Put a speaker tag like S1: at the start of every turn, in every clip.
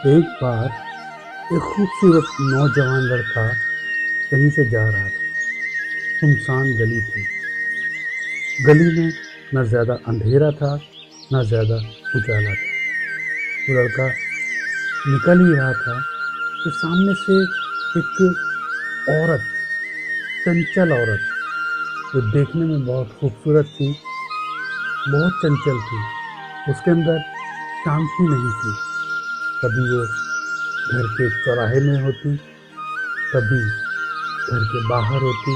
S1: एक बार एक खूबसूरत नौजवान लड़का कहीं से जा रहा था। सुनसान गली थी। गली में न ज़्यादा अंधेरा था, न ज़्यादा उजाला था। वो लड़का निकल ही रहा था कि सामने से एक औरत, चंचल औरत, जो देखने में बहुत खूबसूरत थी, बहुत चंचल थी। उसके अंदर शांति नहीं थी। कभी वो घर के चौराहे में होती, कभी घर के बाहर होती,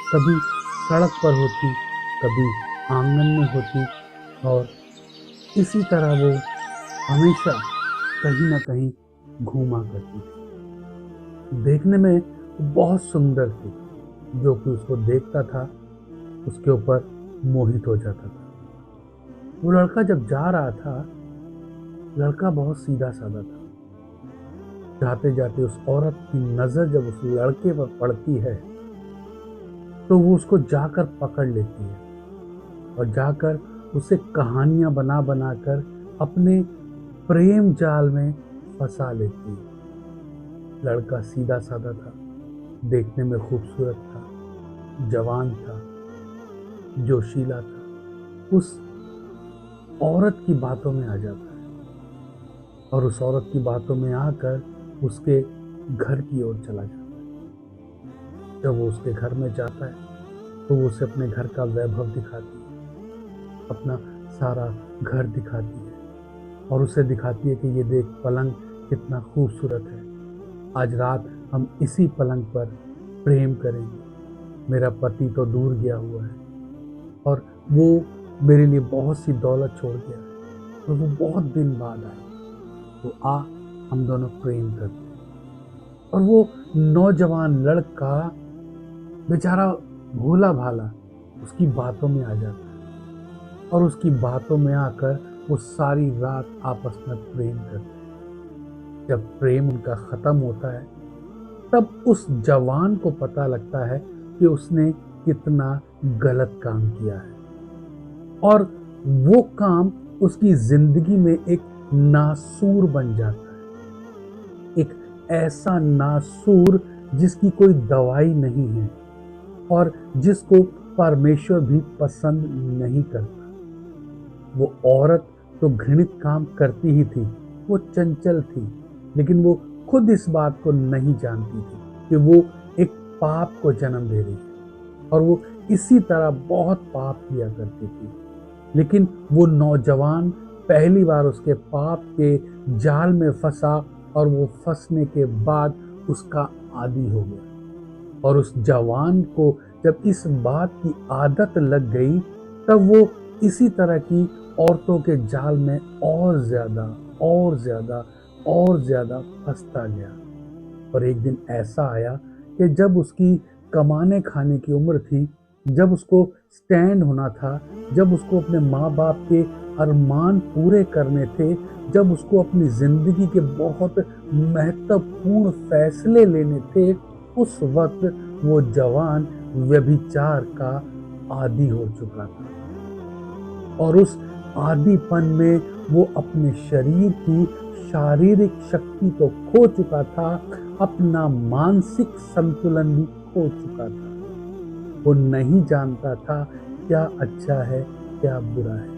S1: कभी सड़क पर होती, कभी आंगन में होती, और इसी तरह वो हमेशा कहीं ना कहीं घूमा करती थी। देखने में वो बहुत सुंदर थी। जो कि उसको देखता था उसके ऊपर मोहित हो जाता था। वो लड़का जब जा रहा था, लड़का बहुत सीधा साधा था। जाते जाते उस औरत की नजर जब उस लड़के पर पड़ती है तो वो उसको जाकर पकड़ लेती है और जाकर उसे कहानियां बना बना कर अपने प्रेम जाल में फंसा लेती है। लड़का सीधा साधा था, देखने में खूबसूरत था, जवान था, जोशीला था। उस औरत की बातों में आ जाता है और उस औरत की बातों में आकर उसके घर की ओर चला जाता है। जब वो उसके घर में जाता है तो वो उसे अपने घर का वैभव दिखाती है, अपना सारा घर दिखाती है और उसे दिखाती है कि ये देख पलंग कितना खूबसूरत है। आज रात हम इसी पलंग पर प्रेम करेंगे। मेरा पति तो दूर गया हुआ है और वो मेरे लिए बहुत सी दौलत छोड़ गया है, और वो बहुत दिन बाद आए। तो आ, हम दोनों प्रेम करते हैं। और वो नौजवान लड़का बेचारा भोला भाला उसकी बातों में आ जाता है और उसकी बातों में आकर वो सारी रात आपस में प्रेम करते हैं। जब प्रेम उनका खत्म होता है तब उस जवान को पता लगता है कि उसने कितना गलत काम किया है, और वो काम उसकी जिंदगी में एक नासूर बन जाता है। एक ऐसा नासूर जिसकी कोई दवाई नहीं है और जिसको परमेश्वर भी पसंद नहीं करता। वो औरत तो घृणित काम करती ही थी, वो चंचल थी, लेकिन वो खुद इस बात को नहीं जानती थी कि वो एक पाप को जन्म दे रही है, और वो इसी तरह बहुत पाप किया करती थी। लेकिन वो नौजवान पहली बार उसके पाप के जाल में फंसा, और वो फंसने के बाद उसका आदी हो गया। और उस जवान को जब इस बात की आदत लग गई तब वो इसी तरह की औरतों के जाल में और ज्यादा और ज्यादा और ज्यादा फंसता गया। और एक दिन ऐसा आया कि जब उसकी कमाने खाने की उम्र थी, जब उसको स्टैंड होना था, जब उसको अपने माँ बाप के अरमान पूरे करने थे, जब उसको अपनी जिंदगी के बहुत महत्वपूर्ण फैसले लेने थे, उस वक्त वो जवान व्यभिचार का आदी हो चुका था। और उस आदीपन में वो अपने शरीर की शारीरिक शक्ति तो खो चुका था, अपना मानसिक संतुलन भी खो चुका था। वो नहीं जानता था क्या अच्छा है, क्या बुरा है।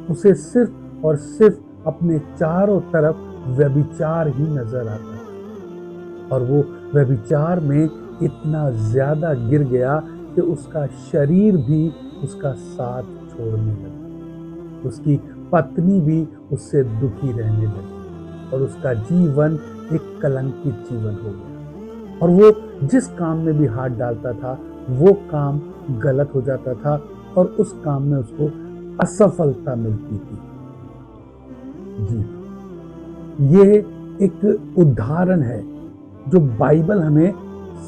S1: उसे सिर्फ और सिर्फ अपने चारों तरफ व्यभिचार ही नजर आता था, और वो व्यभिचार में इतना ज्यादा गिर गया कि उसका शरीर भी उसका साथ छोड़ने लगा। उसकी पत्नी भी उससे दुखी रहने लगी और उसका जीवन एक कलंकित जीवन हो गया। और वो जिस काम में भी हाथ डालता था वो काम गलत हो जाता था, और उस काम में उसको असफलता मिलती थी। जी हाँ, ये एक उदाहरण है जो बाइबल हमें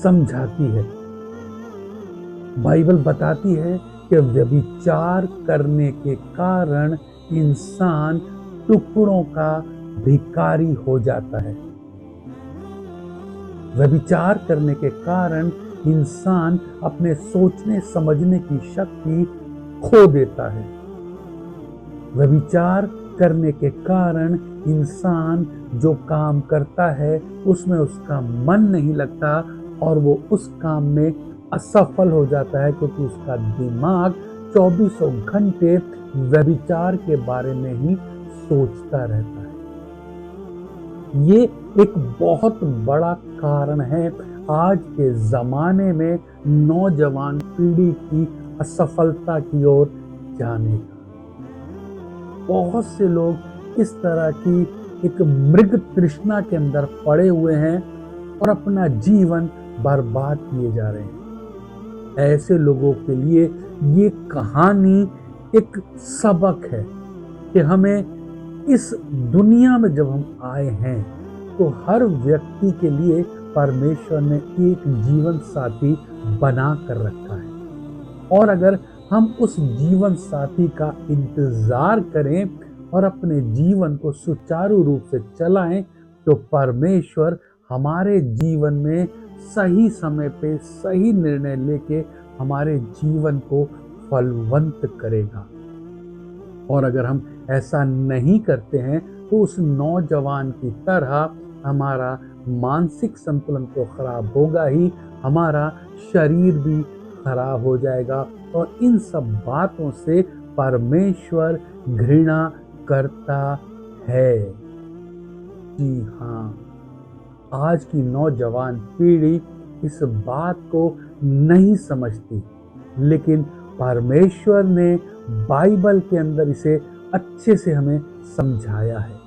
S1: समझाती है। बाइबल बताती है कि व्यभिचार करने के कारण इंसान टुकड़ों का भिखारी हो जाता है। व्यभिचार करने के कारण इंसान अपने सोचने समझने की शक्ति खो देता है। व्यभिचार करने के कारण इंसान जो काम करता है उसमें उसका मन नहीं लगता और वो उस काम में असफल हो जाता है, क्योंकि उसका दिमाग चौबीसों घंटे व्यभिचार के बारे में ही सोचता रहता है। ये एक बहुत बड़ा कारण है आज के ज़माने में नौजवान पीढ़ी की असफलता की ओर जाने का। बहुत से लोग इस तरह की एक मृग तृष्णा के अंदर पड़े हुए हैं और अपना जीवन बर्बाद किए जा रहे हैं। ऐसे लोगों के लिए ये कहानी एक सबक है कि हमें इस दुनिया में जब हम आए हैं तो हर व्यक्ति के लिए परमेश्वर ने एक जीवन साथी बना कर रखा है, और अगर हम उस जीवन साथी का इंतजार करें और अपने जीवन को सुचारू रूप से चलाएं तो परमेश्वर हमारे जीवन में सही समय पे सही निर्णय लेके हमारे जीवन को फलवंत करेगा। और अगर हम ऐसा नहीं करते हैं तो उस नौजवान की तरह हमारा मानसिक संतुलन तो खराब होगा ही, हमारा शरीर भी खराब हो जाएगा और इन सब बातों से परमेश्वर घृणा करता है। जी हाँ, आज की नौजवान पीढ़ी इस बात को नहीं समझती, लेकिन परमेश्वर ने बाइबल के अंदर इसे अच्छे से हमें समझाया है।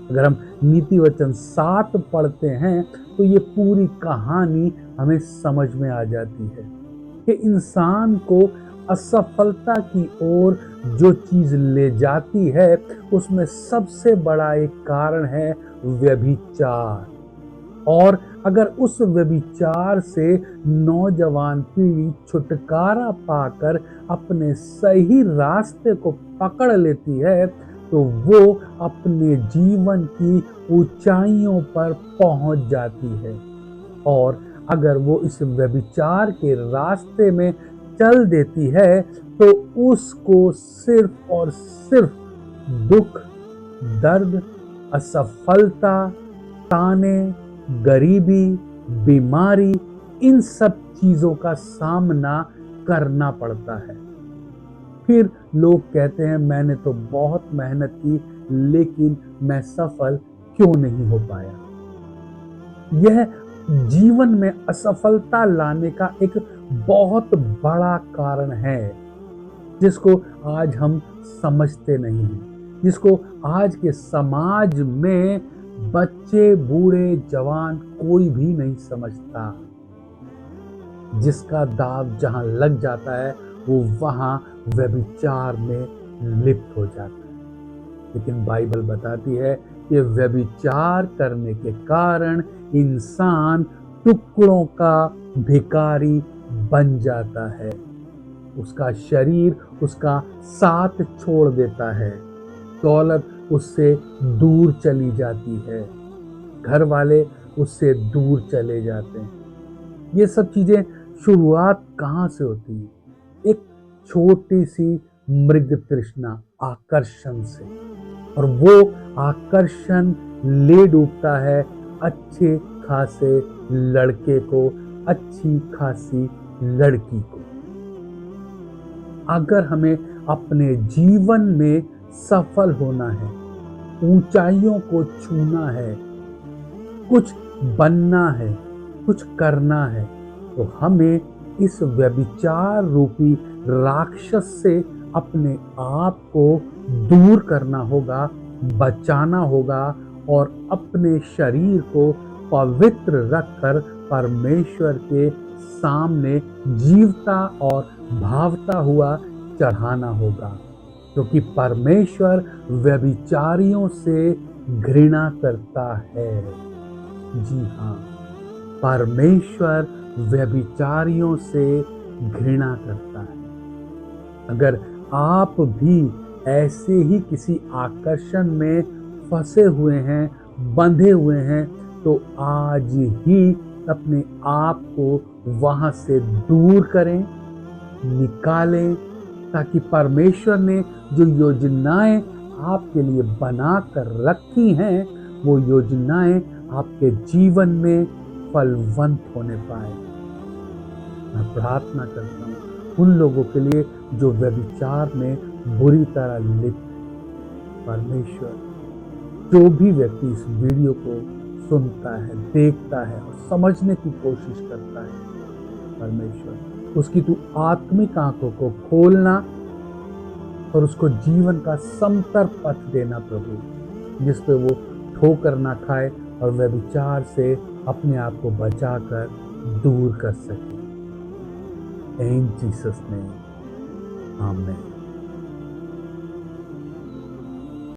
S1: अगर हम नीति वचन 7 पढ़ते हैं तो ये पूरी कहानी हमें समझ में आ जाती है कि इंसान को असफलता की ओर जो चीज ले जाती है उसमें सबसे बड़ा एक कारण है व्यभिचार। और अगर उस व्यभिचार से नौजवान पीढ़ी छुटकारा पाकर अपने सही रास्ते को पकड़ लेती है तो वो अपने जीवन की ऊंचाइयों पर पहुंच जाती है। और अगर वो इस व्यभिचार के रास्ते में चल देती है तो उसको सिर्फ और सिर्फ दुख, दर्द, असफलता, ताने, गरीबी, बीमारी, इन सब चीजों का सामना करना पड़ता है। फिर लोग कहते हैं मैंने तो बहुत मेहनत की लेकिन मैं सफल क्यों नहीं हो पाया। यह जीवन में असफलता लाने का एक बहुत बड़ा कारण है जिसको आज हम समझते नहीं हैं, जिसको आज के समाज में बच्चे, बूढ़े, जवान कोई भी नहीं समझता। जिसका दाव जहां लग जाता है वो वहां व्यभिचार में लिप्त हो जाता है। लेकिन बाइबल बताती है कि व्यभिचार करने के कारण इंसान टुकड़ों का भिखारी बन जाता है। उसका शरीर उसका साथ छोड़ देता है, दौलत उससे दूर चली जाती है, घर वाले उससे दूर चले जाते हैं। ये सब चीजें शुरुआत कहाँ से होती है? एक छोटी सी मृग तृष्णा, आकर्षण से, और वो आकर्षण ले डूबता है अच्छे खासे लड़के को, अच्छी खासी लड़की को। अगर हमें अपने जीवन में सफल होना है, ऊंचाइयों को छूना है, कुछ बनना है, कुछ करना है, तो हमें इस व्यभिचार रूपी राक्षस से अपने आप को दूर करना होगा, बचाना होगा और अपने शरीर को पवित्र रखकर परमेश्वर के सामने जीवता और भावता हुआ चढ़ाना होगा, क्योंकि परमेश्वर व्यभिचारियों से घृणा करता है। जी हाँ, परमेश्वर व्यभिचारियों से घृणा करता है। अगर आप भी ऐसे ही किसी आकर्षण में फंसे हुए हैं, बंधे हुए हैं, तो आज ही अपने आप को वहां से दूर करें, निकालें, ताकि परमेश्वर ने जो योजनाएं आपके लिए बना कर रखी हैं, वो योजनाएं आपके जीवन में फलवंत होने पाए। मैं प्रार्थना करता हूँ उन लोगों के लिए जो व्यभिचार में बुरी तरह लिप्त हैं। परमेश्वर, जो भी व्यक्ति इस वीडियो को सुनता है, देखता है और समझने की कोशिश करता है, परमेश्वर उसकी तू आत्मिक आंखों को खोलना और उसको जीवन का समतर पथ देना प्रभु, जिस पे वो ठोकर ना खाए और व्यभिचार से अपने आप को बचाकर दूर कर सके। इन जीसस नेम, आमीन।